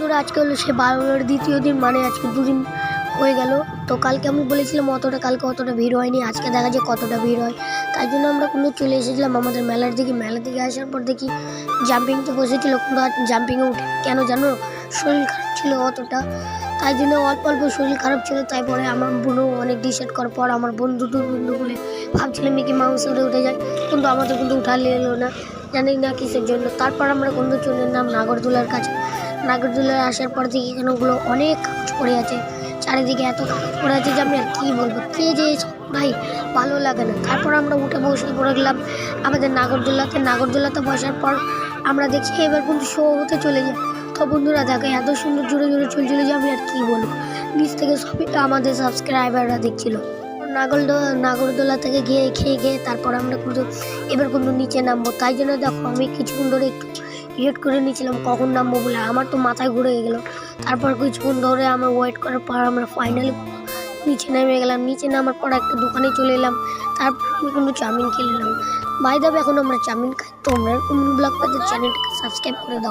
বন্ধুরা আজকে হলো সে 12-এর দ্বিতীয় দিন, মানে আজকে 2 দিন হয়ে গেল। তো কালকে আমি বলেছিলাম কালকে অতটা ভিড় হয়নি, আজকে দেখা যায় কতটা ভিড় হয়। তাই জন্য আমরা কিন্তু চলে এসেছিলাম আমাদের মেলার দিকে। মেলা থেকে আসার পর দেখি জাম্পিং তো বসেছিল, কিন্তু আর জাম্পিংয়ে উঠে কেন জানো, শরীর খারাপ ছিল অতটা, তাই জন্য অল্প অল্প শরীর খারাপ ছিল। তারপরে আমার বোনও অনেক ডিসাইড করার পর আমার বন্ধু বলে ভাবছিলাম মিকি মাউস উঠে যায়, কিন্তু আমাদের কিন্তু উঠালে এলো না, জানি না কিসের জন্য। তারপর আমরা কিন্তু চলে এলাম নাগরদোলার কাছে। নাগরদোলায় আসার পর দেখি এখানেগুলো অনেক কাগজ পড়ে আছে, চারিদিকে এত কাগজ পড়ে আছে যে আমি আর কী বলবো, কে যে ভাই ভালো লাগে না। তারপর আমরা উঠে বসে পড়ে গেলাম আমাদের নাগরদোলাতে বসার পর আমরা দেখি এবার কিন্তু শো হতে চলে যায়। তো বন্ধুরা দেখো এত সুন্দর জোরে জোরে চলছিল যে আমি আর কী বলবো, নিচ থেকে সবই আমাদের সাবস্ক্রাইবাররা দেখছিল। নাগরদোলা থেকে খেয়ে তারপর আমরা কিন্তু এবার কিন্তু নিচে নামবো। তাই জন্য দেখো আমি কিছুক্ষণ ধরে একটু ওয়েট করে নিয়েছিলাম কখন নামবো বলে, আমার তো মাথায় ঘুরে গেলো। তারপর কিছুক্ষণ ধরে আমরা ওয়েট করার পর আমরা ফাইনালি নিচে নেমে গেলাম। নিচে নামার পর একটা দোকানে চলে এলাম, তারপর আমি কিন্তু চাউমিন খেয়ে নিলাম। বাই দাবে এখন আমরা চাউমিন খাই। তোমরা ব্লগ চ্যানেলটাকে সাবস্ক্রাইব করে দাও।